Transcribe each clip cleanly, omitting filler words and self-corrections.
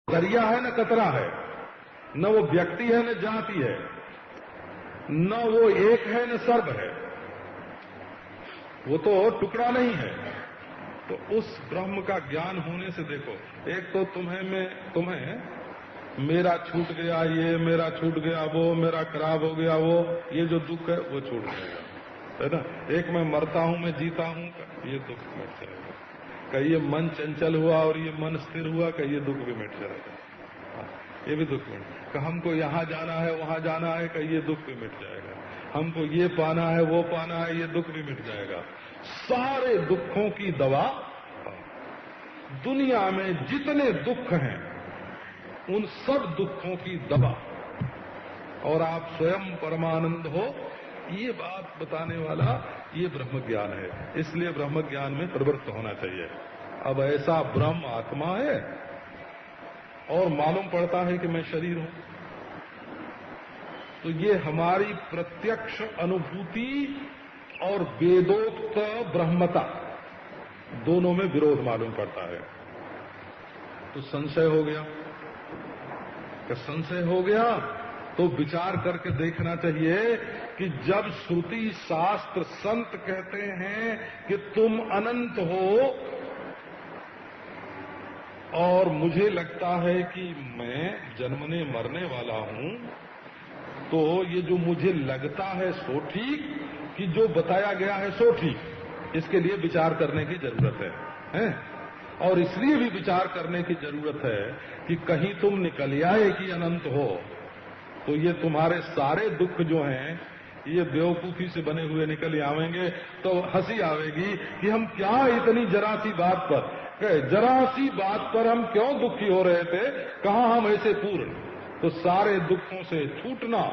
दरिया है न कतरा है, न वो व्यक्ति है न जाति है, न वो एक है न सर्व है, वो तो टुकड़ा नहीं है। तो उस ब्रह्म का ज्ञान होने से देखो, एक तो तुम्हें मेरा छूट गया ये, मेरा छूट गया वो, मेरा खराब हो गया वो, ये जो दुख है वो छूट जाएगा, है ना। एक मैं मरता हूं, मैं जीता हूं, ये दुख मिट जाएगा। कहीं ये मन चंचल हुआ और ये मन स्थिर हुआ, कहीं ये दुख भी मिट जाएगा, ये भी दुख मिट। हमको यहाँ जाना है वहां जाना है, कहीं ये दुख भी मिट जाएगा। हमको ये पाना है वो पाना है, ये दुख भी मिट जाएगा। सारे दुखों की दवा, दुनिया में जितने दुख हैं उन सब दुखों की दवा, और आप स्वयं परमानंद हो, ये बात बताने वाला ये ब्रह्म ज्ञान है। इसलिए ब्रह्म ज्ञान में प्रवृत्त होना चाहिए। अब ऐसा ब्रह्म आत्मा है और मालूम पड़ता है कि मैं शरीर हूं, तो ये हमारी प्रत्यक्ष अनुभूति और वेदोक्त ब्रह्मता दोनों में विरोध मालूम पड़ता है। तो संशय हो गया, कि संशय हो गया तो विचार करके देखना चाहिए कि जब श्रुति शास्त्र संत कहते हैं कि तुम अनंत हो और मुझे लगता है कि मैं जन्मने मरने वाला हूं, तो ये जो मुझे लगता है सो ठीक, कि जो बताया गया है सो ठीक, इसके लिए विचार करने की जरूरत है? और इसलिए भी विचार करने की जरूरत है कि कहीं तुम निकल आए कि अनंत हो, तो ये तुम्हारे सारे दुख जो हैं ये बेवकूफी से बने हुए निकल आवेंगे, तो हंसी आवेगी कि हम क्या इतनी जरा सी बात पर हम क्यों दुखी हो रहे थे, कहाँ हम ऐसे पूर्ण। तो सारे दुखों से छूटना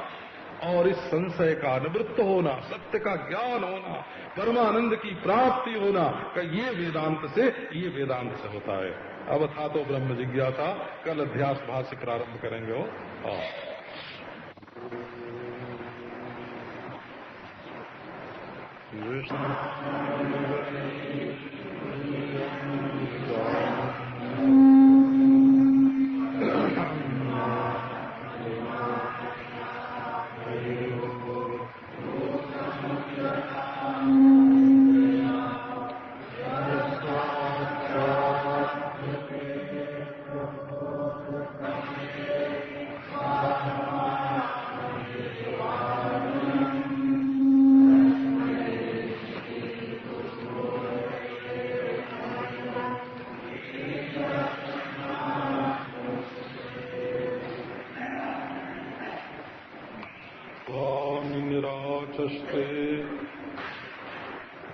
और इस संशय का निवृत्त होना, सत्य का ज्ञान होना, परमानंद की प्राप्ति होना, का ये वेदांत से होता है। अब था तो ब्रह्म जिज्ञासा, कल अध्यास भाष्य प्रारंभ करेंगे हो।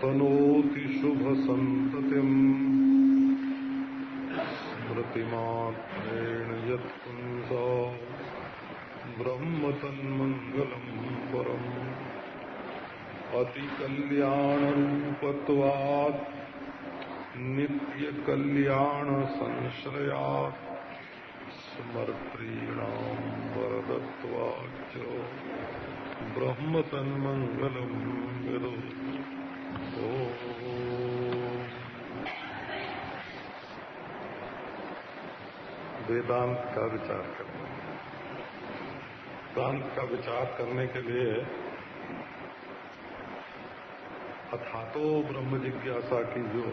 तनोति शुभ संततिम् स्मृतिमात्रेण यत्पुंसा ब्रह्म तन्मंगलम् परम् अति कल्याण रूपत्वात् नित्य कल्याण संश्रयात् समर्पीणां वरदत्वाच्च ब्रह्म तन्मंगलम् विदु। वेदांत का विचार करना, वेदांत का विचार करने के लिए अथातो ब्रह्म जिज्ञासा की जो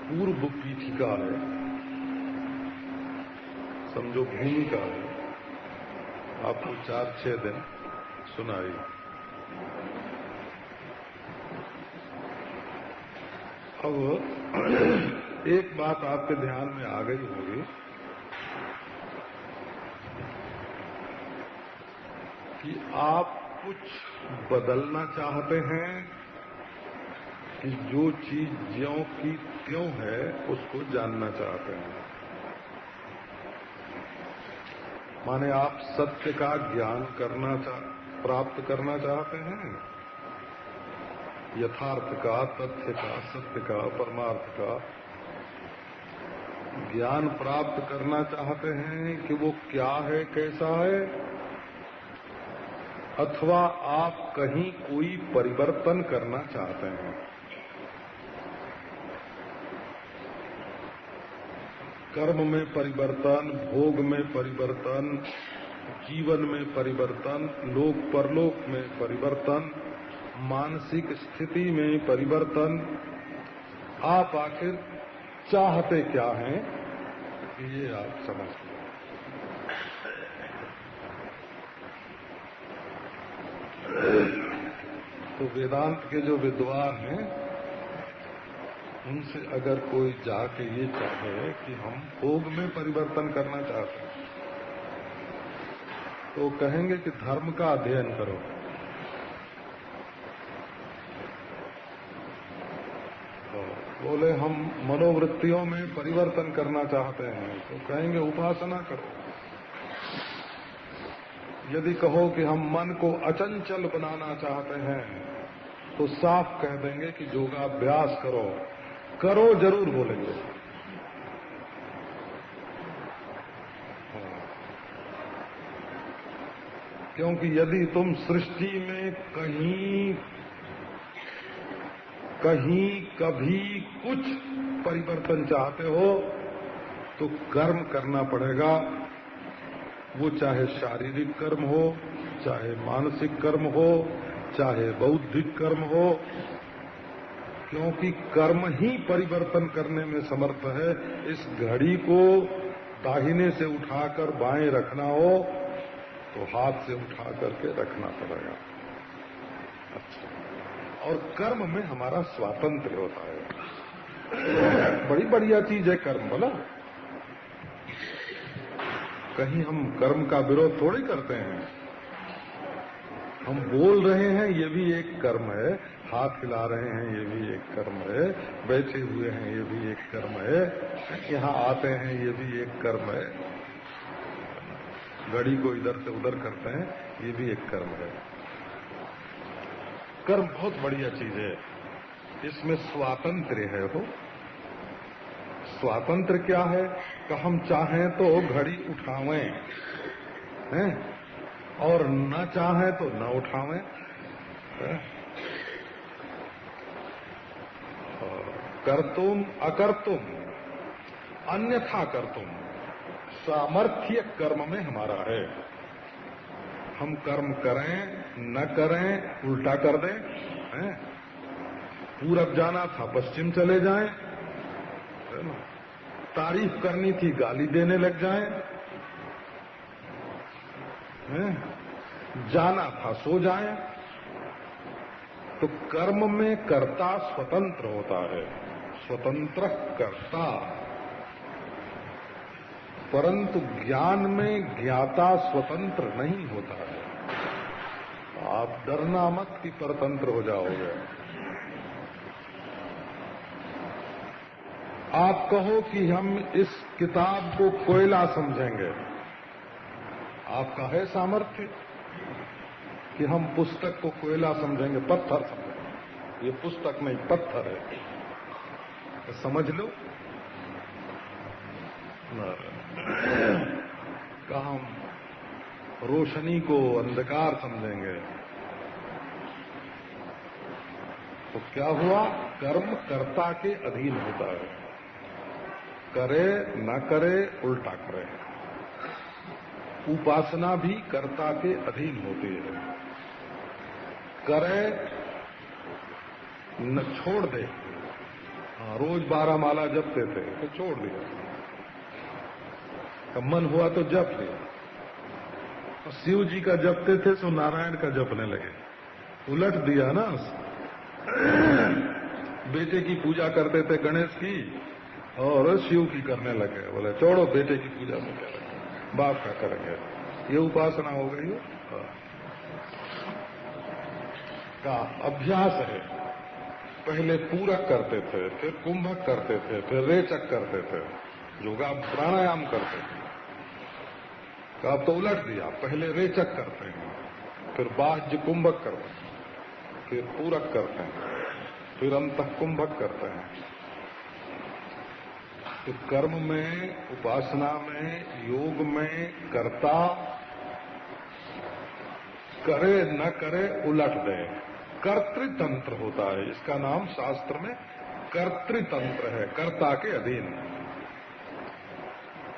पूर्व पीठिका है, समझो भूमिका है, आपको 4-6 दिन सुनाई। अब एक बात आपके ध्यान में आ गई होगी कि आप कुछ बदलना चाहते हैं कि जो चीज ज्यों की त्यों है उसको जानना चाहते हैं। माने आप सत्य का ज्ञान प्राप्त करना चाहते हैं, यथार्थ का, तथ्य का, सत्य का, परमार्थ का ज्ञान प्राप्त करना चाहते हैं कि वो क्या है, कैसा है, अथवा आप कहीं कोई परिवर्तन करना चाहते हैं। कर्म में परिवर्तन, भोग में परिवर्तन, जीवन में परिवर्तन, लोक परलोक में परिवर्तन, मानसिक स्थिति में परिवर्तन, आप आखिर चाहते क्या हैं, ये आप समझ लो। तो वेदांत के जो विद्वान हैं, उनसे अगर कोई जाके ये चाहे कि हम भोग में परिवर्तन करना चाहते हैं, तो कहेंगे कि धर्म का अध्ययन करो। तो बोले हम मनोवृत्तियों में परिवर्तन करना चाहते हैं, तो कहेंगे उपासना करो। यदि कहो कि हम मन को अचंचल बनाना चाहते हैं, तो साफ कह देंगे कि योगाभ्यास करो। करो जरूर बोलेंगे। क्योंकि यदि तुम सृष्टि में कहीं कभी कुछ परिवर्तन चाहते हो, तो कर्म करना पड़ेगा। वो चाहे शारीरिक कर्म हो, चाहे मानसिक कर्म हो, चाहे बौद्धिक कर्म हो, क्योंकि कर्म ही परिवर्तन करने में समर्थ है। इस घड़ी को दाहिने से उठाकर बाएं रखना हो, तो हाथ से उठा करके रखना पड़ेगा। अच्छा, और कर्म में हमारा स्वातंत्र्य होता है। बड़ी बढ़िया चीज है कर्म, बोला। कहीं हम कर्म का विरोध थोड़ी करते हैं। हम बोल रहे हैं, ये भी एक कर्म है। हाथ हिला रहे हैं, ये भी एक कर्म है। बैठे हुए हैं, ये भी एक कर्म है। यहाँ आते हैं, ये भी एक कर्म है। घड़ी को इधर से उधर करते हैं, ये भी एक कर्म है। कर्म बहुत बढ़िया चीज है। इसमें स्वातंत्र्य है। हो स्वातंत्र्य क्या है कि हम चाहें तो घड़ी उठावें, हैं? और न चाहें तो न उठावें। कर्तुम अकर्तुम अन्यथा कर्तुम, सामर्थ्य कर्म में हमारा है। हम कर्म करें न करें, उल्टा कर दें। हैं? पूरब जाना था, पश्चिम चले जाएं। तारीफ करनी थी, गाली देने लग जाएं। जाना था, सो जाएं। तो कर्म में कर्ता स्वतंत्र होता है, स्वतंत्र कर्ता। परंतु ज्ञान में ज्ञाता स्वतंत्र नहीं होता है। आप डरना मत कि परतंत्र हो जाओगे। आप कहो कि हम इस किताब को कोयला समझेंगे, आपका है सामर्थ्य कि हम पुस्तक को कोयला समझेंगे, पत्थर समझेंगे। ये पुस्तक नहीं, पत्थर है, तो समझ लो। का हम रोशनी को अंधकार समझेंगे, तो क्या हुआ? कर्म कर्ता के अधीन होता है। करे न करे, उल्टा करे। उपासना भी कर्ता के अधीन होती है। करे न छोड़ दे। रोज 12 माला जपते थे तो छोड़ दिया, मन हुआ तो जप लिया। और शिव जी का जपते थे तो नारायण का जपने लगे, उलट दिया ना। बेटे की पूजा करते थे गणेश की, और शिव की करने लगे। बोले छोड़ो, बेटे की पूजा में क्या लगे, बाप का करेंगे। ये उपासना हो गई का अभ्यास है। पहले पूरक करते थे, फिर कुंभक करते थे, फिर रेचक करते थे, योगा प्राणायाम करते थे। तो अब तो उलट दिया, पहले रेचक करते हैं, फिर बाह्य कुंभक करते हैं, फिर पूरक करते हैं, फिर अंतः कुंभक करते हैं। तो कर्म में, उपासना में, योग में कर्ता करे न करे उलट दे, कर्तृतंत्र होता है। इसका नाम शास्त्र में कर्तृतंत्र है, कर्ता के अधीन।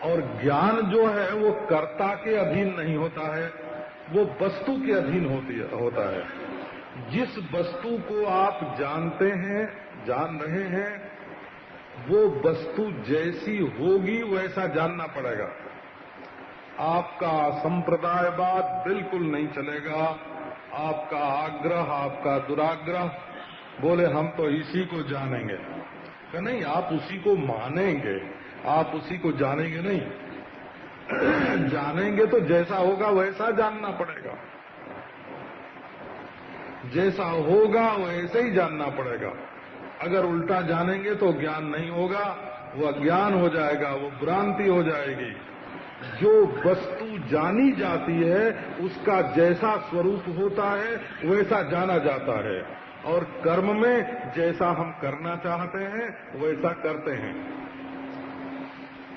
और ज्ञान जो है वो कर्ता के अधीन नहीं होता है, वो वस्तु के अधीन होता है। जिस वस्तु को आप जानते हैं, जान रहे हैं, वो वस्तु जैसी होगी वैसा जानना पड़ेगा। आपका संप्रदायवाद बिल्कुल नहीं चलेगा। आपका आग्रह, आपका दुराग्रह, बोले हम तो इसी को जानेंगे, कि नहीं, आप उसी को मानेंगे, आप उसी को जानेंगे नहीं। जानेंगे तो जैसा होगा वैसा जानना पड़ेगा, जैसा होगा वैसे ही जानना पड़ेगा। अगर उल्टा जानेंगे तो ज्ञान नहीं होगा, वो अज्ञान हो जाएगा, वो भ्रांति हो जाएगी। जो वस्तु जानी जाती है उसका जैसा स्वरूप होता है वैसा जाना जाता है, और कर्म में जैसा हम करना चाहते हैं वैसा करते हैं।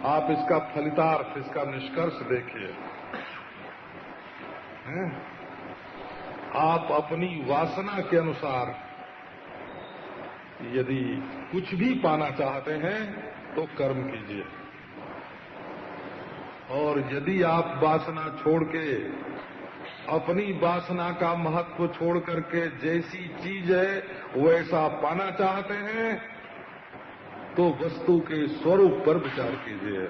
आप इसका फलितार्थ, इसका निष्कर्ष देखिए। आप अपनी वासना के अनुसार यदि कुछ भी पाना चाहते हैं तो कर्म कीजिए, और यदि आप वासना छोड़ के, अपनी वासना का महत्व छोड़ करके जैसी चीज है वैसा पाना चाहते हैं तो वस्तु के स्वरूप पर विचार कीजिए।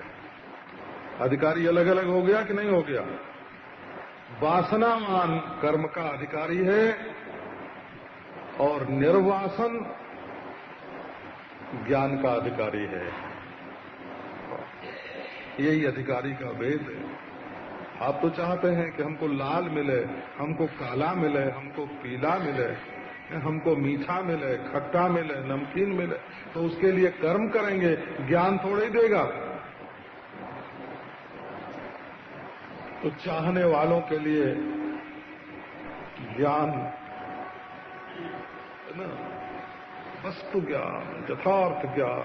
अधिकारी अलग अलग हो गया कि नहीं हो गया? वासनावान कर्म का अधिकारी है और निर्वासन ज्ञान का अधिकारी है। यही अधिकारी का भेद है। आप तो चाहते हैं कि हमको लाल मिले, हमको काला मिले, हमको पीला मिले, हमको मीठा मिले, खट्टा मिले, नमकीन मिले, तो उसके लिए कर्म करेंगे, ज्ञान थोड़ा ही देगा। तो चाहने वालों के लिए ज्ञान है ना, वस्तु ज्ञान, यथार्थ ज्ञान,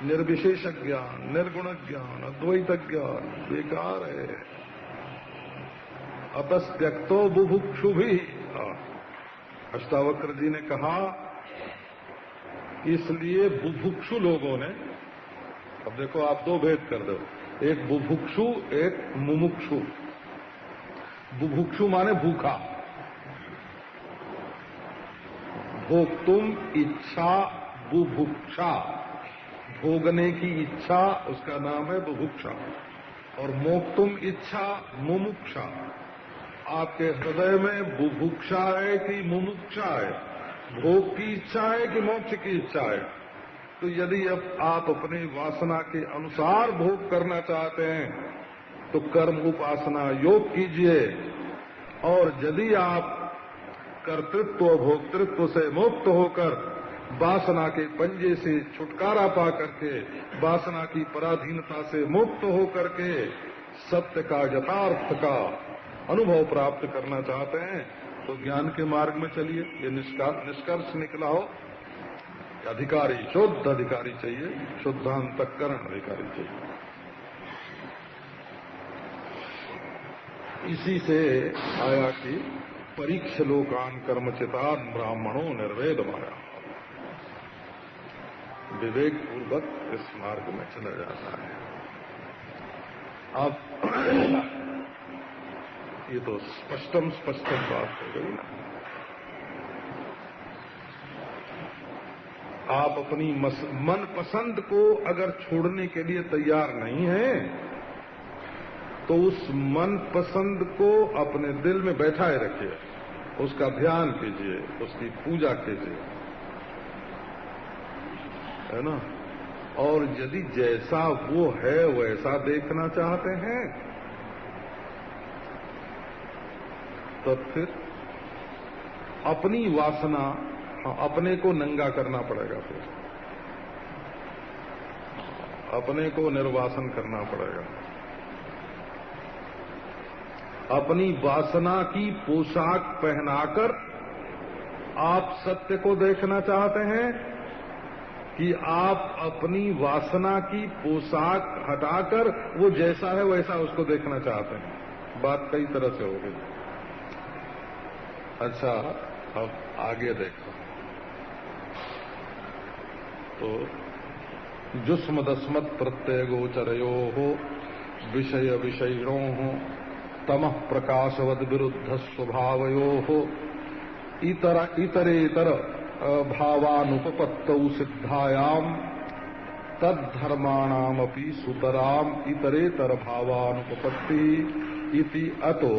निर्विशेष ज्ञान, निर्गुण ज्ञान, अद्वैत ज्ञान बेकार है। अपस्त्यक्तो बुभुक्षु भी, अष्टावक्र जी ने कहा, इसलिए बुभुक्षु लोगों ने, अब देखो आप दो भेद कर दो, एक बुभुक्षु, एक मुमुक्षु। बुभुक्षु माने भूखा, भोक्तुम इच्छा बुभुक्षा, भोगने की इच्छा, उसका नाम है बुभुक्षा। और मोक्तुम इच्छा मुमुक्षा। आपके हृदय में बुभुक्षा है कि मुमुक्षा है, भोग की इच्छा है कि मोक्ष की इच्छा है? तो यदि अब आप अपनी वासना के अनुसार भोग करना चाहते हैं तो कर्म उपासना योग कीजिए, और यदि आप कर्तृत्व भोक्तृत्व से मुक्त होकर वासना के पंजे से छुटकारा पा करके, वासना की पराधीनता से मुक्त होकर के सत्य का, यथार्थ का अनुभव प्राप्त करना चाहते हैं तो ज्ञान के मार्ग में चलिए। ये निष्कर्ष निकला हो। अधिकारी, शुद्ध अधिकारी चाहिए, शुद्धांतःकरण अधिकारी चाहिए। इसी से आया कि परीक्ष लोकान कर्मचितान ब्राह्मणों निर्वेद माया। विवेक पूर्वक इस मार्ग में चला जाता है। अब ये तो स्पष्टम बात हो गई ना। आप अपनी मन पसंद को अगर छोड़ने के लिए तैयार नहीं हैं तो उस मन पसंद को अपने दिल में बैठाए रखिए, उसका ध्यान कीजिए, उसकी पूजा कीजिए, है ना। और यदि जैसा वो है वैसा देखना चाहते हैं तो फिर अपनी वासना, अपने को नंगा करना पड़ेगा, फिर अपने को निर्वासन करना पड़ेगा। अपनी वासना की पोशाक पहनाकर आप सत्य को देखना चाहते हैं कि आप अपनी वासना की पोशाक हटाकर वो जैसा है वैसा उसको देखना चाहते हैं? बात कई तरह से हो गई। अच्छा, अब आगे देखो तो जुस्मदस्मत् प्रत्यय गोचरयो हो विषय विषयिणो हो तमः प्रकाशवद विरुद्ध स्वभावयो हो इतरेतर भावानुपपत्तौ सिद्धायाम तद्धर्माणामपि सुतराम इतरेतर भावानुपपत्ति इति अतो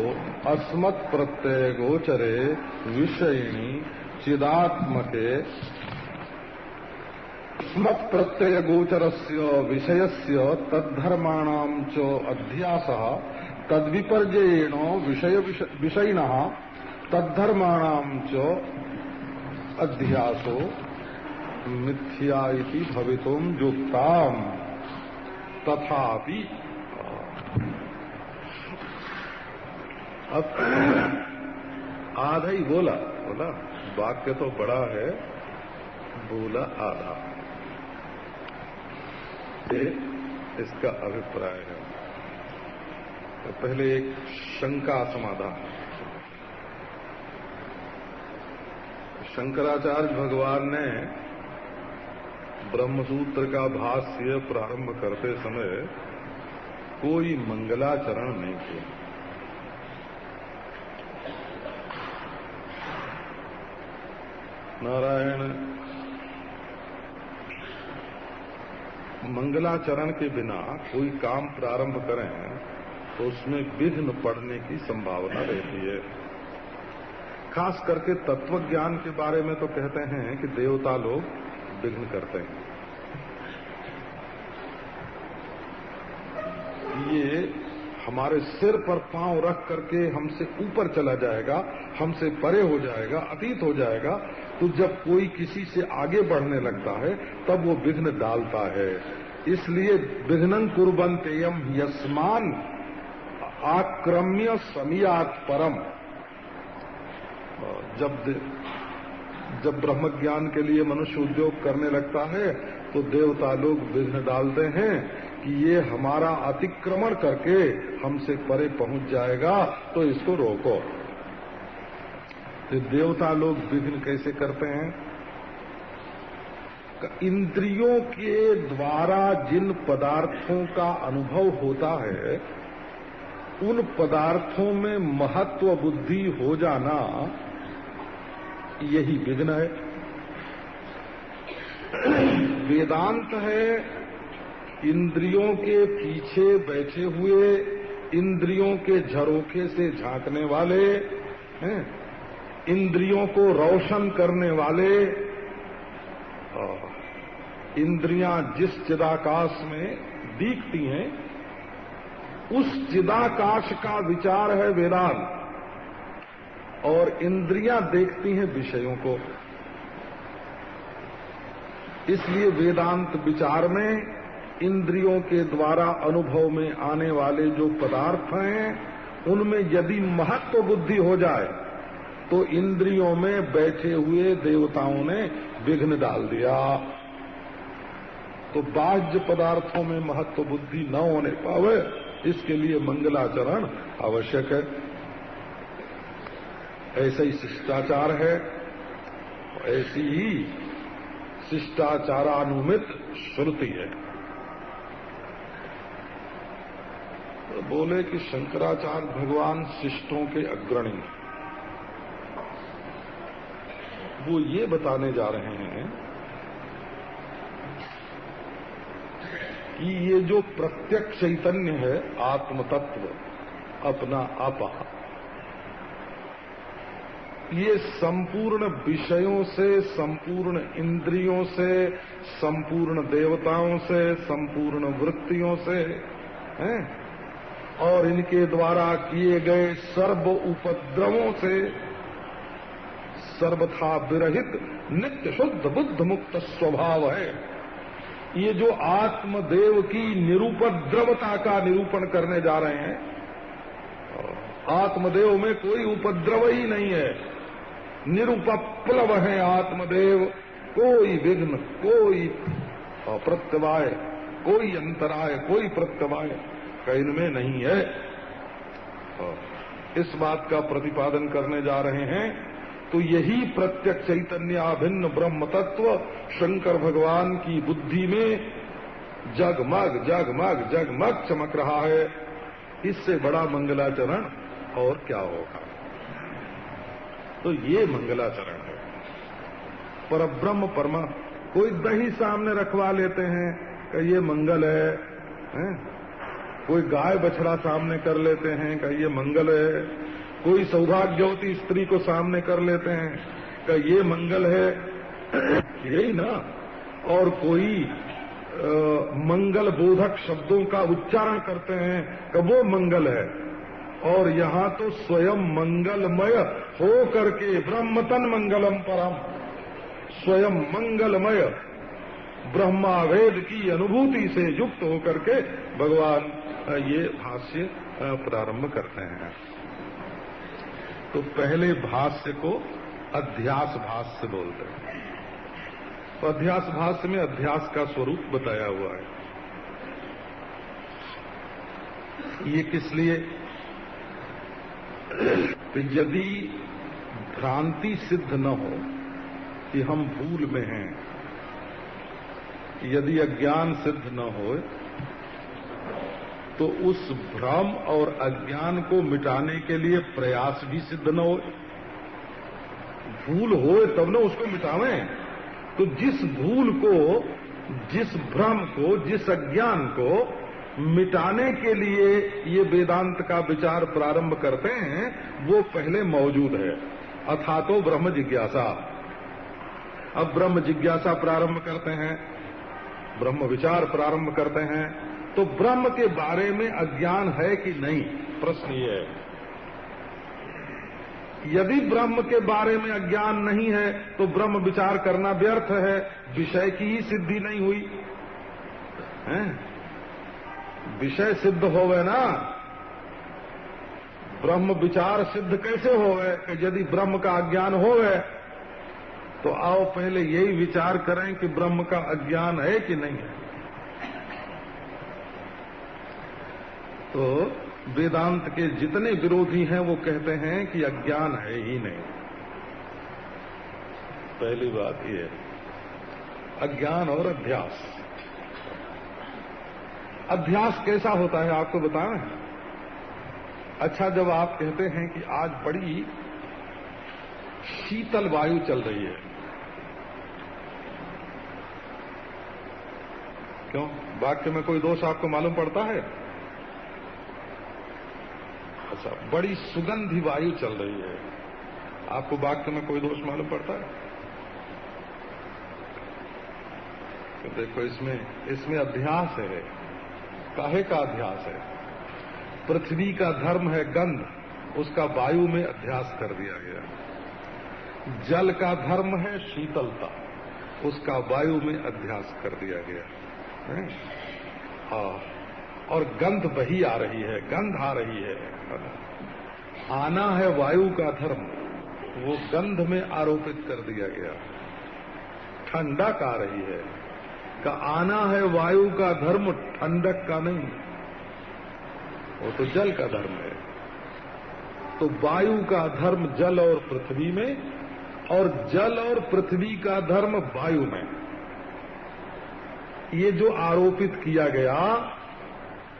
अस्मत् प्रत्यय गोचरे विषयिणी चिदात्मके अस्मत् प्रत्यय गोचरस्य विषयस्य तद्धर्माणां च अध्यासः तद्विपर्ययेण विषयिणः तद्धर्माणां च अध्यासो मिथ्या इति भवितुं युक्ताम् तथापि अब आधा ही बोला वाक्य तो बड़ा है, बोला आधा। इसका अभिप्राय है। तो पहले एक शंका समाधान। शंकराचार्य भगवान ने ब्रह्मसूत्र का भाष्य प्रारंभ करते समय कोई मंगलाचरण नहीं किया। नारायण मंगलाचरण के बिना कोई काम प्रारंभ करें तो उसमें विघ्न पड़ने की संभावना रहती है। खास करके तत्व ज्ञान के बारे में तो कहते हैं कि देवता लोग विघ्न करते हैं। ये हमारे सिर पर पांव रख करके हमसे ऊपर चला जाएगा, हमसे परे हो जाएगा, अतीत हो जाएगा। तो जब कोई किसी से आगे बढ़ने लगता है तब वो विघ्न डालता है। इसलिए विघ्नं कुर्वन्तेयम यस्मान आक्रम्य समियात् परम। जब ब्रह्म ज्ञान के लिए मनुष्य उद्योग करने लगता है तो देवता लोग विघ्न डालते हैं कि ये हमारा अतिक्रमण करके हमसे परे पहुंच जाएगा, तो इसको रोको। तो देवता लोग विघ्न कैसे करते हैं? इंद्रियों के द्वारा जिन पदार्थों का अनुभव होता है उन पदार्थों में महत्व बुद्धि हो जाना, यही विघ्न है। वेदांत है इंद्रियों के पीछे बैठे हुए, इंद्रियों के झरोखे से झांकने वाले हैं, इंद्रियों को रोशन करने वाले। इंद्रियां जिस चिदाकाश में दिखती हैं उस चिदाकाश का विचार है वेदांत, और इंद्रियां देखती हैं विषयों को। इसलिए वेदांत विचार में इंद्रियों के द्वारा अनुभव में आने वाले जो पदार्थ हैं उनमें यदि महत्व बुद्धि हो जाए तो इंद्रियों में बैठे हुए देवताओं ने विघ्न डाल दिया। तो बाह्य पदार्थों में महत्व बुद्धि न होने पावे, इसके लिए मंगलाचरण आवश्यक है। ऐसा ही शिष्टाचार है, ऐसी ही शिष्टाचारानुमित श्रुति है। तो बोले कि शंकराचार्य भगवान शिष्टों के अग्रणी, वो ये बताने जा रहे हैं कि ये जो प्रत्यक्ष चैतन्य है, आत्म तत्व अपना आपा, ये संपूर्ण विषयों से, संपूर्ण इंद्रियों से, संपूर्ण देवताओं से, संपूर्ण वृत्तियों से हैं, और इनके द्वारा किए गए सर्व उपद्रवों से सर्वथा विरहित नित्य शुद्ध बुद्ध मुक्त स्वभाव है। ये जो आत्मदेव की निरुपद्रवता का निरूपण करने जा रहे हैं, आत्मदेव में कोई उपद्रव ही नहीं है, निरुपप्लव है आत्मदेव। कोई विघ्न, कोई प्रत्यवाय, कोई अंतराय, कोई प्रत्यवाय इनमें नहीं है। इस बात का प्रतिपादन करने जा रहे हैं। तो यही प्रत्यक्ष चैतन्य अभिन्न ब्रह्म तत्व शंकर भगवान की बुद्धि में जगमग जगमग जगमग चमक रहा है। इससे बड़ा मंगलाचरण और क्या होगा। तो ये मंगलाचरण है। परब्रह्म परमा कोई दही सामने रखवा लेते हैं कि ये मंगल है? कोई गाय बछड़ा सामने कर लेते हैं कि ये मंगल है। कोई सौभाग्यवती स्त्री को सामने कर लेते हैं कि ये मंगल है। यही ना। और कोई मंगल बोधक शब्दों का उच्चारण करते हैं कि वो मंगल है। और यहाँ तो स्वयं मंगलमय हो करके ब्रह्म तन मंगलम परम, स्वयं मंगलमय ब्रह्मा वेद की अनुभूति से युक्त होकर के भगवान ये भाष्य प्रारंभ करते हैं। तो पहले भाष्य को अध्यास भाष्य बोलते हैं। तो अध्यास भाष्य में अध्यास का स्वरूप बताया हुआ है। ये किस लिए? तो यदि भ्रांति सिद्ध न हो कि हम भूल में हैं, यदि अज्ञान सिद्ध न हो, तो उस भ्रम और अज्ञान को मिटाने के लिए प्रयास भी सिद्ध न हो। भूल हो तब न उसको मिटावें। तो जिस भूल को, जिस भ्रम को, जिस अज्ञान को मिटाने के लिए ये वेदांत का विचार प्रारंभ करते हैं, वो पहले मौजूद है। अथातो ब्रह्म जिज्ञासा। अब ब्रह्म जिज्ञासा प्रारंभ करते हैं, ब्रह्म विचार प्रारंभ करते हैं। तो ब्रह्म के बारे में अज्ञान है कि नहीं, प्रश्न ये है। यदि ब्रह्म के बारे में अज्ञान नहीं है तो ब्रह्म विचार करना व्यर्थ है, विषय की ही सिद्धि नहीं हुई है। विषय सिद्ध होवे ना, ब्रह्म विचार सिद्ध कैसे होवे कि यदि ब्रह्म का अज्ञान होवे। तो आओ पहले यही विचार करें कि ब्रह्म का अज्ञान है कि नहीं है। तो वेदांत के जितने विरोधी हैं वो कहते हैं कि अज्ञान है ही नहीं। पहली बात ये है अज्ञान और अध्यास। अध्यास कैसा होता है आपको बताएं? अच्छा, जब आप कहते हैं कि आज बड़ी शीतल वायु चल रही है, क्यों? वाक्य में कोई दोष आपको मालूम पड़ता है? अच्छा, बड़ी सुगंधी वायु चल रही है, आपको वाक्य में कोई दोष मालूम पड़ता है? तो देखो इसमें अध्यास है। काहे का अध्यास है? पृथ्वी का धर्म है गंध, उसका वायु में अध्यास कर दिया गया। जल का धर्म है शीतलता, उसका वायु में अध्यास कर दिया गया। और गंध बही आ रही है, गंध आ रही है। आना है वायु का धर्म, वो गंध में आरोपित कर दिया गया। ठंडक आ रही है, का आना है वायु का धर्म, ठंडक का नहीं, वो तो जल का धर्म है। तो वायु का धर्म जल और पृथ्वी में, और जल और पृथ्वी का धर्म वायु में। ये जो आरोपित किया गया,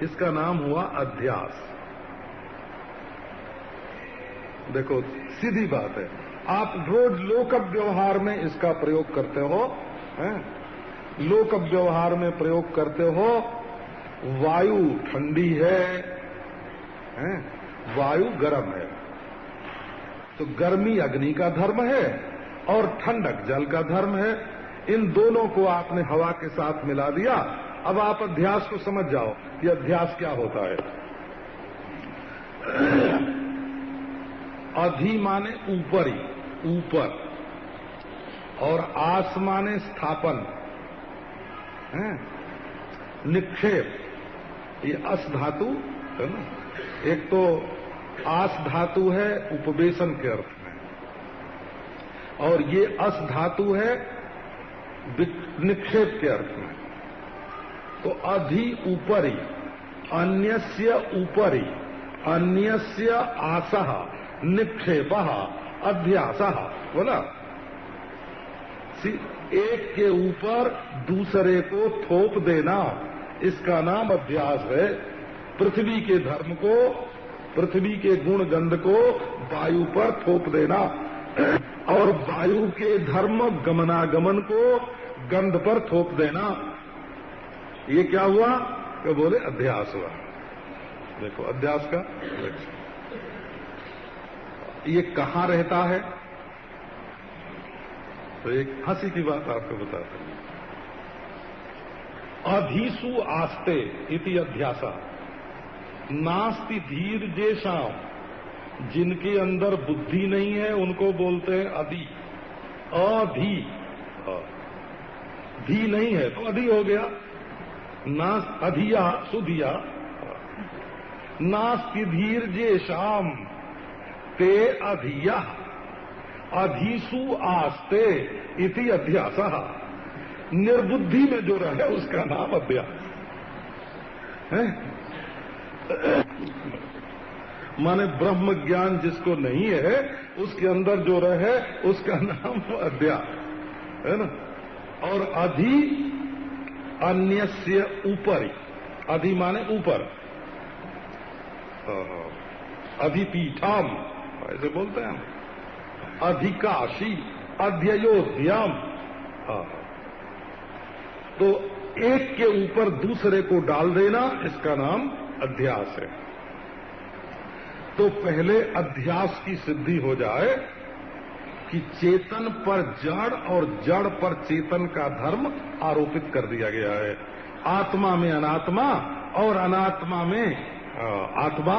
इसका नाम हुआ अध्यास। देखो सीधी बात है, आप रोज लोक व्यवहार में इसका प्रयोग करते हो, लोक व्यवहार में प्रयोग करते हो। वायु ठंडी है, वायु गर्म है, तो गर्मी अग्नि का धर्म है और ठंडक जल का धर्म है। इन दोनों को आपने हवा के साथ मिला दिया। अब आप अध्यास को समझ जाओ कि अध्यास क्या होता है। अधि माने ऊपरी, ऊपर, और आस माने स्थापन, निक्षेप। ये अस धातु है ना, एक तो आस धातु है उपवेशन के अर्थ में, और ये अस धातु है निक्षेप के अर्थ में। तो अधि ऊपरी, अन्यस्य ऊपरी, अन्यस्य आसः, निक्षेपः, अध्यासः। बोला, एक के ऊपर दूसरे को थोप देना, इसका नाम अध्यास है। पृथ्वी के धर्म को, पृथ्वी के गुण गंध को वायु पर थोप देना और वायु के धर्म गमनागमन को गंध पर थोप देना, ये क्या हुआ? तो बोले अध्यास हुआ। देखो अध्यास का ये कहाँ रहता है? तो एक हंसी की बात आपको बताते हैं। अधीसु आस्ते इति अध्यासा नास्ति धीर जेशाम, जिनके अंदर बुद्धि नहीं है उनको बोलते हैं अधि। अधी, धी नहीं है तो अधि हो गया। नास अधिया सुधिया, नास्ति धीर जेशाम ते अधिया अधीसु आस्ते इति अध्यासा। निर्बुद्धि में जो रहे उसका नाम अध्यास है। माने ब्रह्म ज्ञान जिसको नहीं है उसके अंदर जो रहे उसका नाम अध्यास है ना। और अधि अन्यस्य ऊपरी, अधि माने ऊपर, अधिपीठम ऐसे बोलते हैं। अधिकाशी, अध्ययोध्याम, तो एक के ऊपर दूसरे को डाल देना, इसका नाम अध्यास है। तो पहले अध्यास की सिद्धि हो जाए कि चेतन पर जड़ और जड़ पर चेतन का धर्म आरोपित कर दिया गया है। आत्मा में अनात्मा और अनात्मा में आत्मा,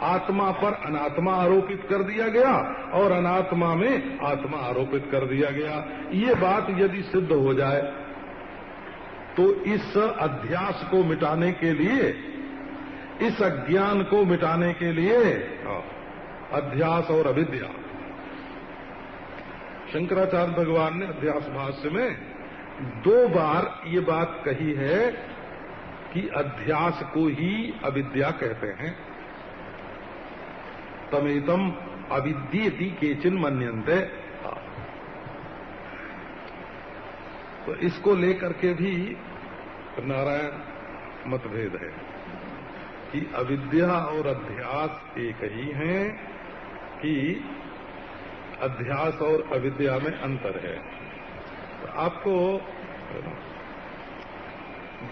आत्मा पर अनात्मा आरोपित कर दिया गया और अनात्मा में आत्मा आरोपित कर दिया गया। ये बात यदि सिद्ध हो जाए तो इस अध्यास को मिटाने के लिए, इस अज्ञान को मिटाने के लिए अध्यास और अविद्या, शंकराचार्य भगवान ने अध्यास भाष्य में 2 बार ये बात कही है कि अध्यास को ही अविद्या कहते हैं। तमेतम अविद्येति केचिन मन्यन्ते। तो इसको लेकर के भी नारायण मतभेद है कि अविद्या और अध्यास एक ही हैं कि अध्यास और अविद्या में अंतर है। तो आपको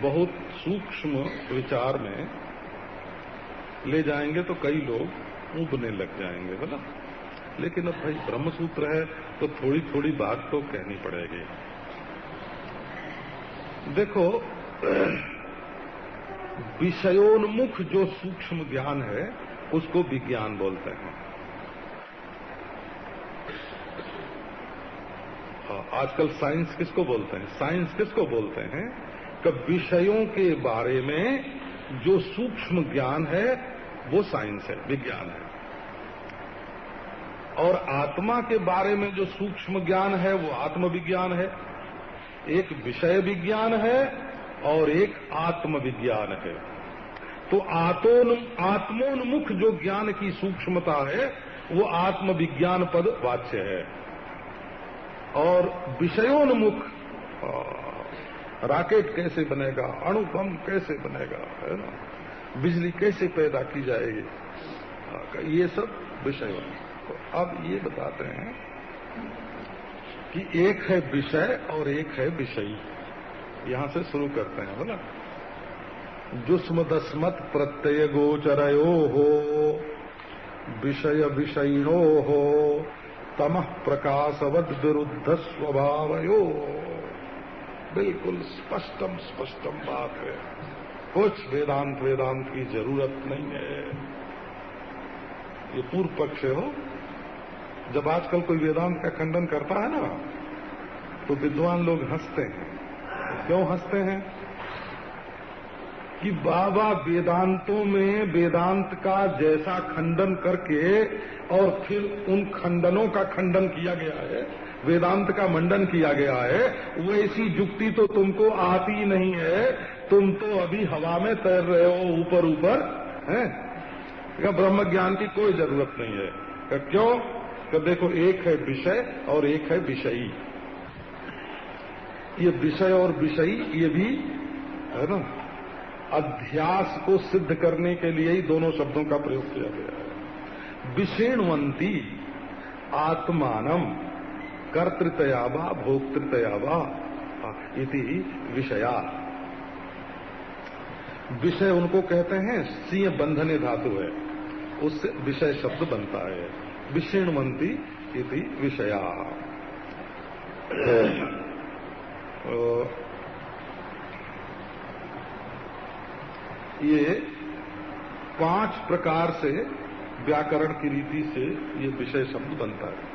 बहुत सूक्ष्म विचार में ले जाएंगे तो कई लोग ऊबने लग जाएंगे, है ना। लेकिन अब भाई ब्रह्मसूत्र है तो थोड़ी थोड़ी बात तो कहनी पड़ेगी। देखो, विषयोन्मुख जो सूक्ष्म ज्ञान है उसको विज्ञान बोलते हैं। आजकल साइंस किसको बोलते हैं? साइंस किसको बोलते हैं कि विषयों के बारे में जो सूक्ष्म ज्ञान है वो साइंस है, विज्ञान है। और आत्मा के बारे में जो सूक्ष्म ज्ञान है वो आत्मविज्ञान है। एक विषय विज्ञान है और एक आत्मविज्ञान है। तो आत्मोन्मुख जो ज्ञान की सूक्ष्मता है वो आत्मविज्ञान पद वाच्य है। और विषयोन्मुख, रॉकेट कैसे बनेगा, अणु बम कैसे बनेगा, है ना, बिजली कैसे पैदा की जाएगी, ये सब विषय। तो अब ये बताते हैं कि एक है विषय और एक है विषयी। यहां से शुरू करते हैं, बोला। जुस्मदस्मत् प्रत्यय गोचरयो हो विषय विषयिणो हो तमः प्रकाशवद विरुद्ध स्वभावयो। बिल्कुल स्पष्टम बात है, कुछ वेदांत की जरूरत नहीं है। ये पूर्व पक्ष हो। जब आजकल कोई वेदांत का खंडन करता है ना तो विद्वान लोग हंसते हैं। क्यों हंसते हैं? कि बाबा वेदांतों में वेदांत का जैसा खंडन करके और फिर उन खंडनों का खंडन किया गया है, वेदांत का मंडन किया गया है, वैसी युक्ति तो तुमको आती नहीं है। तुम तो अभी हवा में तैर रहे हो, ऊपर ऊपर हैं। ब्रह्म ज्ञान की कोई जरूरत नहीं है। क्यों? कि देखो, एक है विषय और एक है विषयी। ये विषय और विषयी ये भी है ना। अध्यास को सिद्ध करने के लिए ही दोनों शब्दों का प्रयोग किया गया है। विषेणवंती आत्मानम कर्तृतया वा भोक्तृतया वा इति विषया। विषय उनको कहते हैं, सिंह बंधने धातु है, उससे विषय शब्द बनता है। विषेणवंती इति विषया। ये 5 प्रकार से व्याकरण की रीति से ये विषय शब्द बनता है।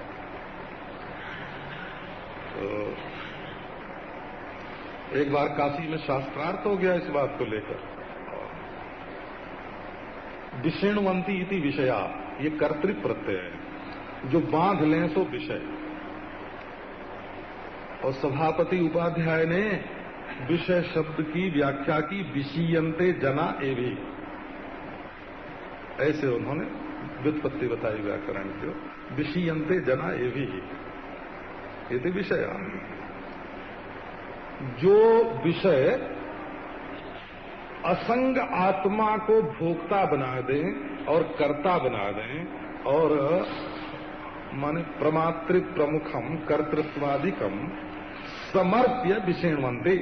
एक बार काशी में शास्त्रार्थ हो गया इस बात को लेकर। विषेणवंती इति विषया, ये कर्तृ प्रत्यय है, जो बांध लें सो विषय। और सभापति उपाध्याय ने विषय शब्द की व्याख्या की विषीयन्ते जना एवि, ऐसे उन्होंने व्युत्पत्ति बताई व्याकरण की। विषीयन्ते जना एवि इति विषय। जो विषय असंग आत्मा को भोक्ता बना दें और कर्ता बना दें और माने प्रमातृ प्रमुखम कर्तृत्वादिकम समर्प्य विषेणवन्ते।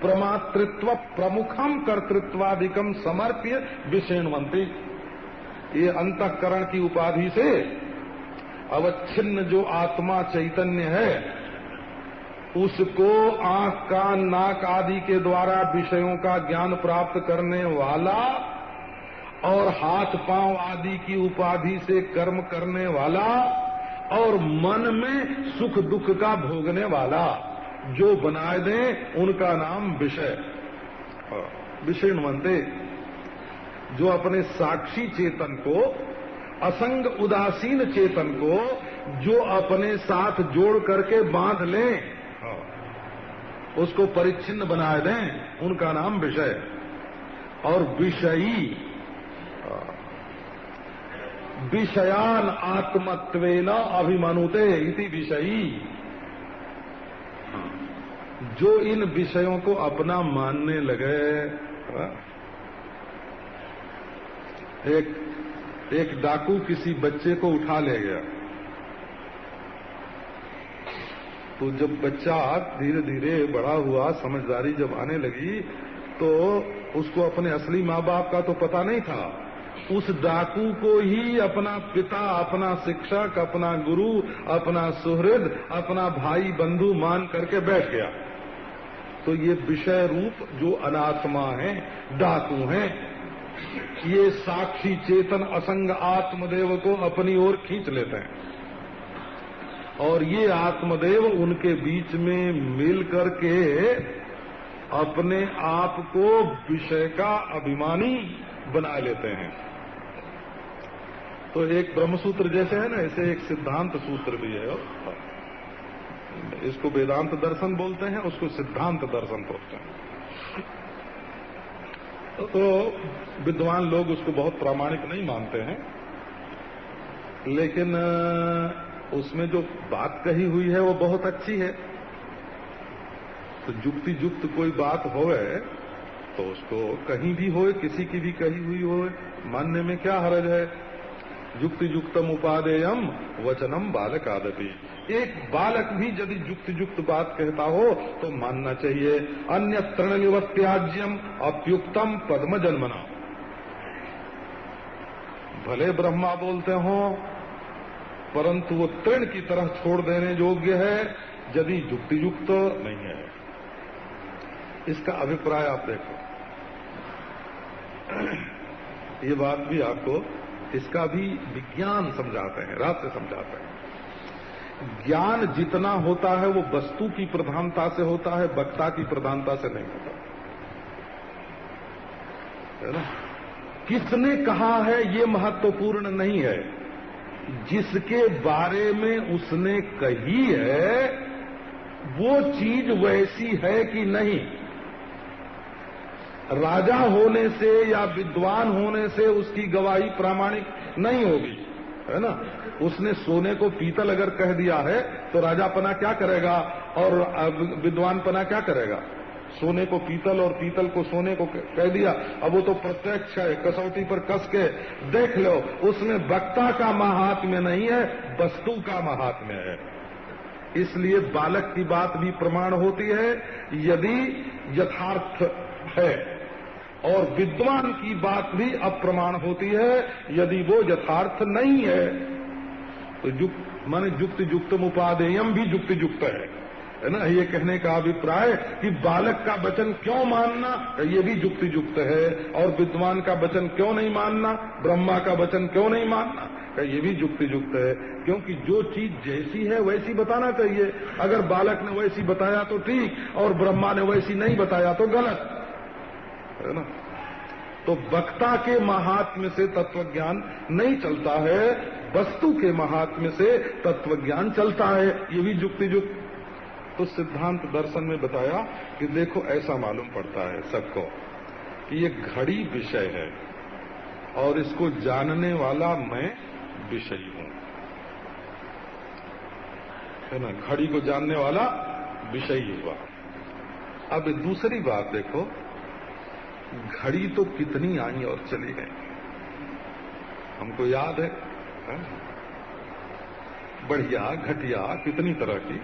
प्रमातृत्व प्रमुखम कर्तृत्वादिकम समर्प्य विषेणवन्ते। ये अंतःकरण की उपाधि से अवच्छिन्न जो आत्मा चैतन्य है, उसको आंख कान नाक आदि के द्वारा विषयों का ज्ञान प्राप्त करने वाला और हाथ पांव आदि की उपाधि से कर्म करने वाला और मन में सुख दुख का भोगने वाला जो बनाए दें, उनका नाम विषय। विषेणवन्ते, जो अपने साक्षी चेतन को, असंग उदासीन चेतन को जो अपने साथ जोड़ करके बांध लें, उसको परिच्छिन्न बनाए दें, उनका नाम विषय। और विषयी, विषयान आत्मत्वेन अभिमनुते इति विषयी, जो इन विषयों को अपना मानने लगे। एक डाकू किसी बच्चे को उठा ले गया, तो जब बच्चा धीरे धीरे बड़ा हुआ, समझदारी जब आने लगी, तो उसको अपने असली माँ बाप का तो पता नहीं था। उस डाकू को ही अपना पिता, अपना शिक्षक, अपना गुरु, अपना सुहृद, अपना भाई बंधु मान करके बैठ गया। तो ये विषय रूप जो अनात्मा है, डाकू हैं, ये साक्षी चेतन असंग आत्मदेव को अपनी ओर खींच लेते हैं और ये आत्मदेव उनके बीच में मिल करके अपने आप को विषय का अभिमानी बना लेते हैं। तो एक ब्रह्मसूत्र जैसे है ना, ऐसे एक सिद्धांत सूत्र भी है। इसको वेदांत दर्शन बोलते हैं, उसको सिद्धांत दर्शन बोलते हैं। तो विद्वान लोग उसको बहुत प्रामाणिक नहीं मानते हैं, लेकिन उसमें जो बात कही हुई है वो बहुत अच्छी है। तो युक्ति युक्त कोई बात होवे तो उसको कहीं भी होए, किसी की भी कही हुई होए, मानने में क्या हर्ज है। युक्ति युक्तम उपादेयम वचनम बालकादपि। एक बालक भी यदि युक्ति युक्त बात कहता हो तो मानना चाहिए। अन्य तृणमिव त्याज्यम अप्युक्तम पद्म जन्मना। भले ब्रह्मा बोलते हो, परंतु वो तृण की तरह छोड़ देने योग्य है यदि युक्ति युक्त नहीं है। इसका अभिप्राय आप देखो। ये बात भी आपको, इसका भी विज्ञान समझाते हैं, रास्ते समझाते हैं। ज्ञान जितना होता है वो वस्तु की प्रधानता से होता है, वक्ता की प्रधानता से नहीं होता, है ना। किसने कहा है ये महत्वपूर्ण नहीं है, जिसके बारे में उसने कही है वो चीज वैसी है कि नहीं। राजा होने से या विद्वान होने से उसकी गवाही प्रामाणिक नहीं होगी। है ना। उसने सोने को पीतल अगर कह दिया है तो राजापना क्या करेगा और विद्वानपना क्या करेगा। सोने को पीतल और पीतल को सोने को कह दिया, अब वो तो प्रत्यक्ष है, कसौटी पर कस के देख लो। उसमें वक्ता का महात्म्य नहीं है, वस्तु का महात्म्य है। इसलिए बालक की बात भी प्रमाण होती है यदि यथार्थ है, और विद्वान की बात भी अप्रमाण होती है यदि वो यथार्थ नहीं है। तो युक्त माने युक्त युक्तम उपादेयम भी युक्त युक्त है ना। ये कहने का अभिप्राय कि बालक का वचन क्यों मानना, ये भी युक्त युक्त है, और विद्वान का वचन क्यों नहीं मानना, ब्रह्मा का वचन क्यों नहीं मानना, ये भी युक्त युक्त है। क्योंकि जो चीज जैसी है वैसी बताना चाहिए। अगर बालक ने वैसी बताया तो ठीक, और ब्रह्मा ने वैसी नहीं बताया तो गलत, है ना। तो वक्ता के महात्म्य से तत्वज्ञान नहीं चलता है, वस्तु के महात्म्य से तत्वज्ञान चलता है। ये भी युक्ति युक्त। तो सिद्धांत दर्शन में बताया कि देखो ऐसा मालूम पड़ता है सबको कि ये घड़ी विषय है और इसको जानने वाला मैं विषयी हूं, है ना। घड़ी को जानने वाला विषयी हुआ। अब दूसरी बात देखो, घड़ी तो कितनी आई और चली गई, हमको याद है? बढ़िया घटिया कितनी तरह की।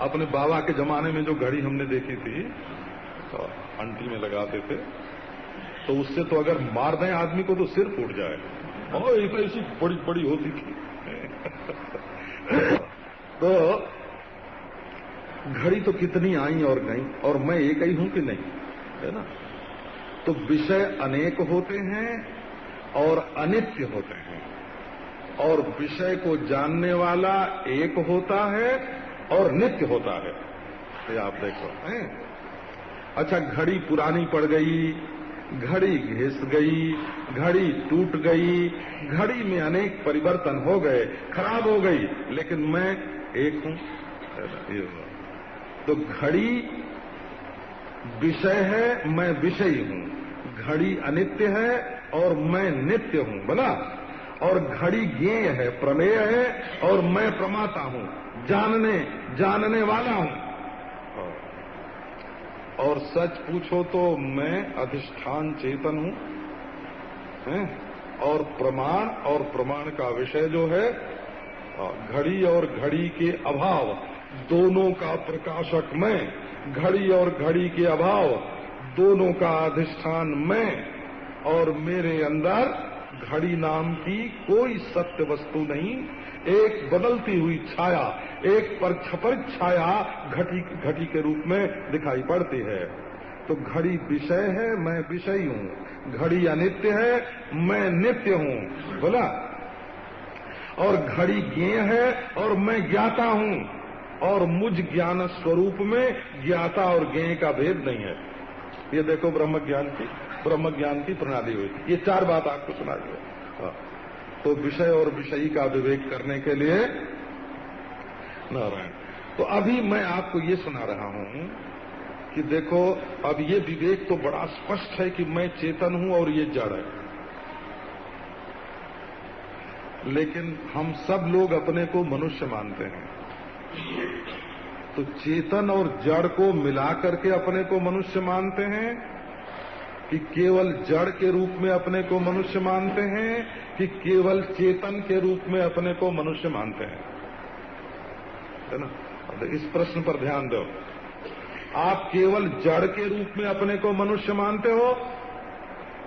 अपने बाबा के जमाने में जो घड़ी हमने देखी थी तो अंटी में लगाते थे, तो उससे तो अगर मार दें आदमी को तो सिर फूट जाए, और ये तो ऐसी बड़ी बड़ी होती थी। तो घड़ी तो कितनी आई और गई, और मैं एक ही हूं कि नहीं, है ना। तो विषय अनेक होते हैं और अनित्य होते हैं, और विषय को जानने वाला एक होता है और नित्य होता है। ये आप देखो हैं? अच्छा, घड़ी पुरानी पड़ गई, घड़ी घिस गई, घड़ी टूट गई, घड़ी में अनेक परिवर्तन हो गए, खराब हो गई, लेकिन मैं एक हूं। तो घड़ी विषय है, मैं विषयी हूं। घड़ी अनित्य है और मैं नित्य हूं, बोला। और घड़ी ज्ञेय है, प्रमेय है, और मैं प्रमाता हूं, जानने वाला हूं। और सच पूछो तो मैं अधिष्ठान चेतन हूं, हैं? और प्रमाण का विषय जो है घड़ी और घड़ी के अभाव, दोनों का प्रकाशक मैं, घड़ी और घड़ी के अभाव दोनों का अधिष्ठान मैं, और मेरे अंदर घड़ी नाम की कोई सत्य वस्तु नहीं, एक बदलती हुई छाया, एक परिछाया घटी के रूप में दिखाई पड़ती है। तो घड़ी विषय है, मैं विषयी हूं। घड़ी अनित्य है, मैं नित्य हूं, बोला। और घड़ी ज्ञेय है और मैं ज्ञाता हूं, और मुझ ज्ञान स्वरूप में ज्ञाता और ज्ञेय का भेद नहीं है। ये देखो ब्रह्म ज्ञान की प्रणाली हुई। ये चार बात आपको सुना दिया। तो विषय और विषयी का विवेक करने के लिए नारायण। तो अभी मैं आपको ये सुना रहा हूं कि देखो, अब ये विवेक तो बड़ा स्पष्ट है कि मैं चेतन हूं और ये जड़ है, लेकिन हम सब लोग अपने को मनुष्य मानते हैं। तो चेतन और जड़ को मिला करके अपने को मनुष्य मानते हैं कि केवल जड़ के रूप में अपने को मनुष्य मानते हैं, कि केवल चेतन के रूप में अपने को मनुष्य मानते हैं, है ना। इस प्रश्न पर ध्यान दो। आप केवल जड़ के रूप में अपने को मनुष्य मानते हो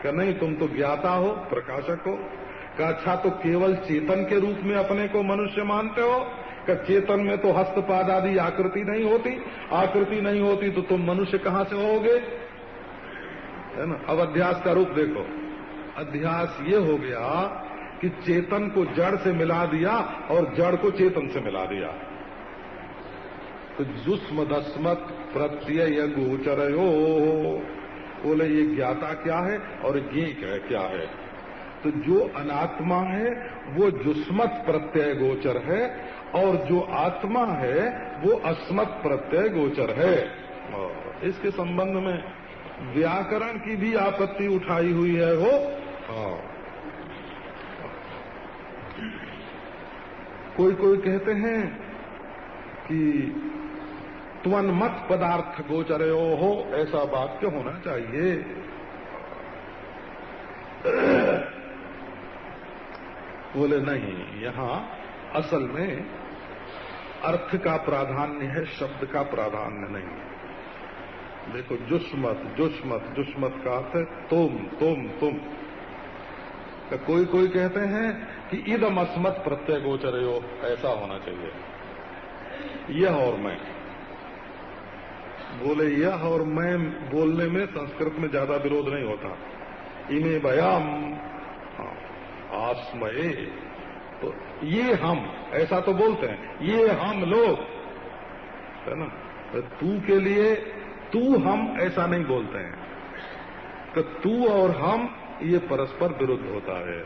क्या? नहीं, तुम तो ज्ञाता हो, प्रकाशक हो। क्या अच्छा, तो केवल चेतन के रूप में अपने को मनुष्य मानते हो? क्या चेतन में तो हस्तपाद आदि आकृति नहीं होती? आकृति नहीं होती तो तुम मनुष्य कहां से होगे, है ना। अब अध्यास का रूप देखो। अध्यास ये हो गया कि चेतन को जड़ से मिला दिया और जड़ को चेतन से मिला दिया। तो जुस्मदस्मत प्रत्यय गोचरयो, बोले ये ज्ञाता क्या है और ज्ञेय क्या है। तो जो अनात्मा है वो जुस्मत प्रत्यय गोचर है, और जो आत्मा है वो अस्मत् प्रत्यय गोचर है। इसके संबंध में व्याकरण की भी आपत्ति उठाई हुई है वो। कोई कोई कहते हैं कि त्वन्मत पदार्थ गोचरयो हो, ऐसा वाक्य होना चाहिए। बोले नहीं, यहां असल में अर्थ का प्राधान्य है, शब्द का प्राधान्य नहीं है। देखो, जुष्मत जुष्मत जुष्मत का अर्थ है तुम। तो कोई कहते हैं कि इदम अस्मत् प्रत्यय गोचरयो, ऐसा होना चाहिए, यह और मैं। बोले यह और मैं बोलने में संस्कृत में ज्यादा विरोध नहीं होता। इमे वयम आस्मये, तो ये हम ऐसा तो बोलते हैं, ये हम लोग, है ना। तो तू के लिए तू हम ऐसा नहीं बोलते हैं। तो तू और हम ये परस्पर विरुद्ध होता है।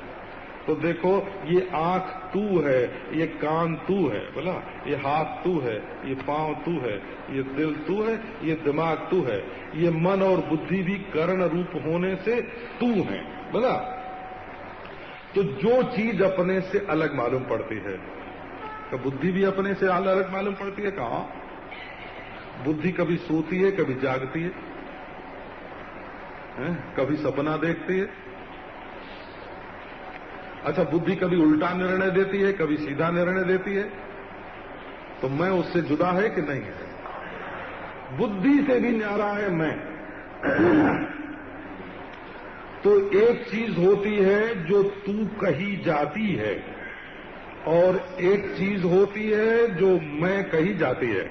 तो देखो, ये आंख तू है, ये कान तू है, बोला, ये हाथ तू है, ये पांव तू है, ये दिल तू है, ये दिमाग तू है, ये मन और बुद्धि भी कर्ण रूप होने से तू है, बोला। तो जो चीज अपने से अलग मालूम पड़ती है, तो बुद्धि भी अपने से अलग मालूम पड़ती है। कहाँ? बुद्धि कभी सोती है, कभी जागती है, कभी सपना देखती है। अच्छा, बुद्धि कभी उल्टा निर्णय देती है, कभी सीधा निर्णय देती है। तो मैं उससे जुदा है कि नहीं है? बुद्धि से भी न्यारा है मैं। तो एक चीज होती है जो तू कही जाती है, और एक चीज होती है जो मैं कही जाती है।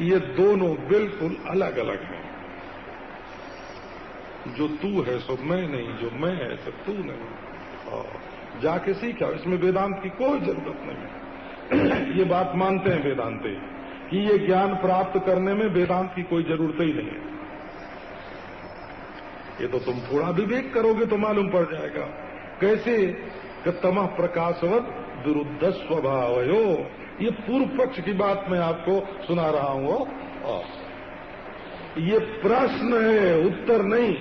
ये दोनों बिल्कुल अलग अलग हैं। जो तू है सो मैं नहीं, जो मैं है सो तू नहीं। जाके सीखा, इसमें वेदांत की कोई जरूरत नहीं। ये बात मानते हैं वेदांती कि ये ज्ञान प्राप्त करने में वेदांत की कोई जरूरत ही नहीं है। ये तो तुम थोड़ा विवेक करोगे तो मालूम पड़ जाएगा। कैसे? कि तमः प्रकाशवत विरुद्ध स्वभावयो। ये पूर्व पक्ष की बात मैं आपको सुना रहा हूं। ये प्रश्न है, उत्तर नहीं।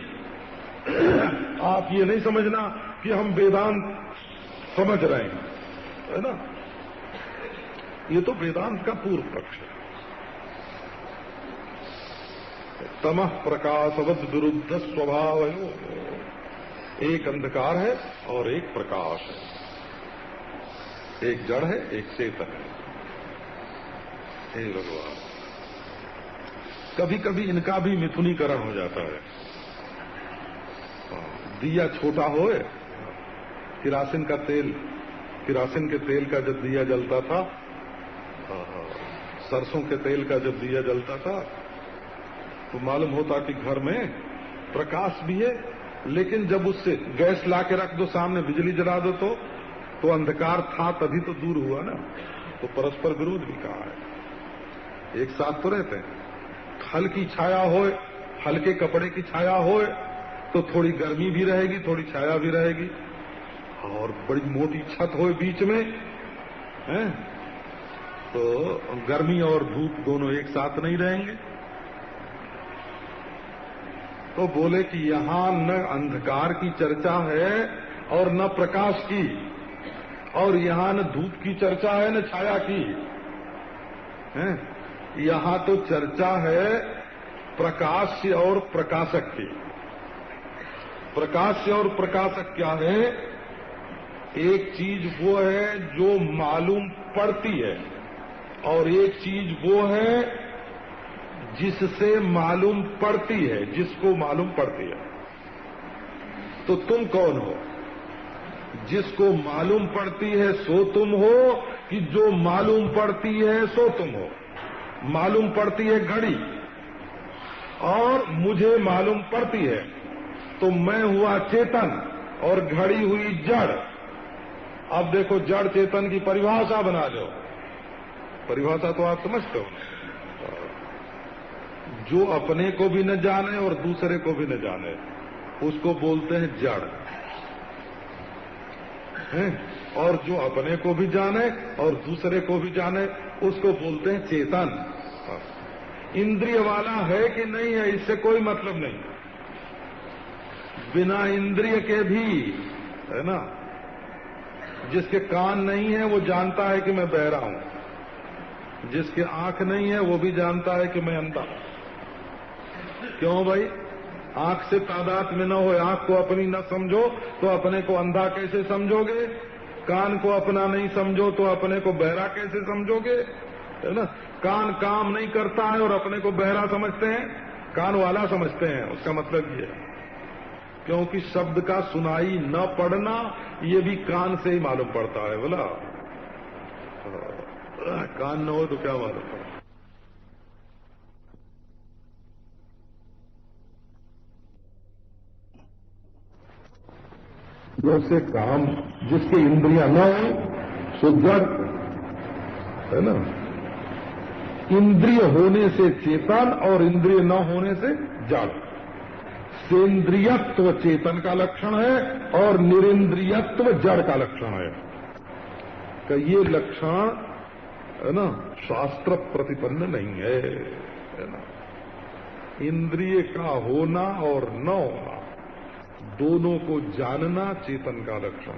आप ये नहीं समझना कि हम वेदांत समझ रहे हैं, है ना। ये तो वेदांत का पूर्व पक्ष है। तमः प्रकाशवद विरुद्ध स्वभाव, एक अंधकार है और एक प्रकाश है, एक जड़ है एक चेतन है। हे भगवान, कभी कभी इनका भी मिथुनीकरण हो जाता है। दिया छोटा होए, किरासिन के तेल का जब दिया जलता था, सरसों के तेल का जब दिया जलता था, तो मालूम होता कि घर में प्रकाश भी है, लेकिन जब उससे गैस ला के रख दो, सामने बिजली जला दो, तो अंधकार था तभी तो दूर हुआ ना। तो परस्पर विरोध भी कहा है, एक साथ तो रहते हैं। हल्की छाया होए, हल्के कपड़े की छाया होए तो थोड़ी गर्मी भी रहेगी, थोड़ी छाया भी रहेगी। और बड़ी मोटी छत होए बीच में, हैं, तो गर्मी और धूप दोनों एक साथ नहीं रहेंगे। तो बोले कि यहां न अंधकार की चर्चा है और न प्रकाश की, और यहां न धूप की चर्चा है न छाया की, हैं। यहां तो चर्चा है प्रकाश और प्रकाशक की। प्रकाश और प्रकाशक क्या है? एक चीज वो है जो मालूम पड़ती है, और एक चीज वो है जिससे मालूम पड़ती है, जिसको मालूम पड़ती है। तो तुम कौन हो? जिसको मालूम पड़ती है सो तुम हो, कि जो मालूम पड़ती है सो तुम हो? मालूम पड़ती है घड़ी, और मुझे मालूम पड़ती है, तो मैं हुआ चेतन और घड़ी हुई जड़। अब देखो, जड़ चेतन की परिभाषा बना लो। परिभाषा तो आप समझते हो, जो अपने को भी न जाने और दूसरे को भी न जाने, उसको बोलते हैं जड़, हैं? और जो अपने को भी जाने और दूसरे को भी जाने, उसको बोलते हैं चेतन। इंद्रिय वाला है कि नहीं है, इससे कोई मतलब नहीं। बिना इंद्रिय के भी, है ना, जिसके कान नहीं है वो जानता है कि मैं बहरा हूं, जिसके आंख नहीं है वो भी जानता है कि मैं अंधा हूं। क्यों भाई? आंख से तादाद में न हो, आंख को अपनी न समझो तो अपने को अंधा कैसे समझोगे? कान को अपना नहीं समझो तो अपने को बहरा कैसे समझोगे? है ना? कान काम नहीं करता है और अपने को बहरा समझते हैं, कान वाला समझते हैं। उसका मतलब ये है क्योंकि शब्द का सुनाई न पड़ना ये भी कान से ही मालूम पड़ता है। बोला कान न हो तो क्या मालूम पड़ता? जैसे काम जिसकी इंद्रियां न हो सो जड़ है ना। इंद्रिय होने से चेतन और इंद्रिय न होने से जड़। सेंद्रियत्व चेतन का लक्षण है और निरिंद्रियत्व जड़ का लक्षण है। कि ये लक्षण है ना शास्त्र प्रतिपन्न नहीं है ना। इंद्रिय का होना और न होना दोनों को जानना चेतन का लक्षण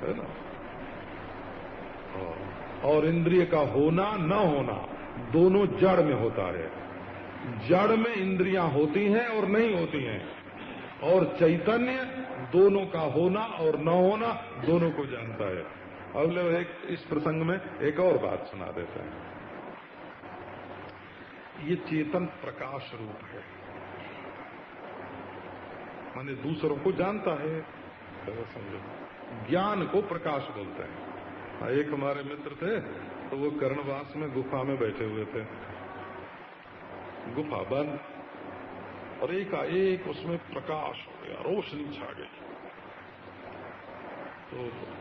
है ना। और इंद्रिय का होना न होना दोनों जड़ में होता है। जड़ में इंद्रियां होती हैं और नहीं होती हैं, और चैतन्य दोनों का होना और न होना दोनों को जानता है। अब लोग इस प्रसंग में एक और बात सुना देते हैं। ये चेतन प्रकाश रूप है, माने दूसरों को जानता है। समझो, ज्ञान को प्रकाश बोलते हैं। एक हमारे मित्र थे तो वो कर्णवास में गुफा में बैठे हुए थे, गुफा बंद, और एकाएक उसमें प्रकाश हो गया, रोशनी छा गई। तो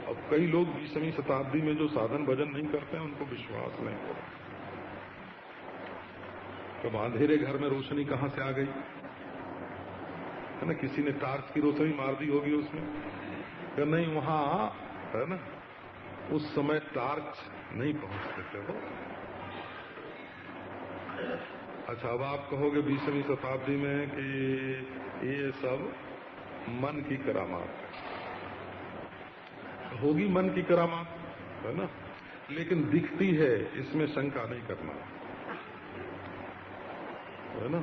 अब कई लोग 20वीं शताब्दी में जो साधन भजन नहीं करते हैं उनको विश्वास नहीं होता। कब अंधेरे घर में रोशनी कहां से आ गई है ना? किसी ने टार्च की रोशनी मार दी होगी उसमें, या नहीं? वहां है ना उस समय टार्च नहीं पहुंचते थे वो। अच्छा, अब आप कहोगे 20वीं शताब्दी में कि ये सब मन की करामात होगी, मन की करामात है ना, लेकिन दिखती है, इसमें शंका नहीं करना है ना।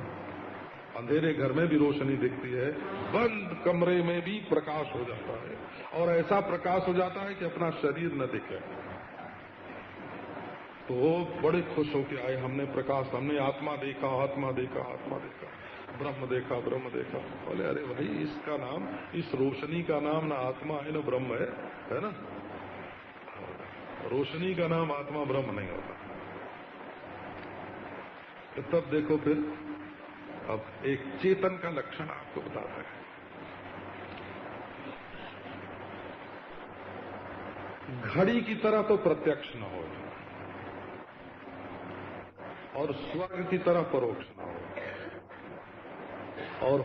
अंधेरे घर में भी रोशनी दिखती है, बंद कमरे में भी प्रकाश हो जाता है, और ऐसा प्रकाश हो जाता है कि अपना शरीर न दिखे। तो बड़े खुश होकर आए, हमने प्रकाश, हमने आत्मा देखा, आत्मा देखा, आत्मा देखा, ब्रह्म देखा, ब्रह्म देखा। बोले अरे भाई, इसका नाम, इस रोशनी का नाम ना आत्मा है ना ब्रह्म है ना। रोशनी का नाम आत्मा ब्रह्म नहीं होता। तो तब देखो फिर, अब एक चेतन का लक्षण आपको बताते हैं। घड़ी की तरह तो प्रत्यक्ष न हो और स्वर्ग की तरह परोक्ष न हो, और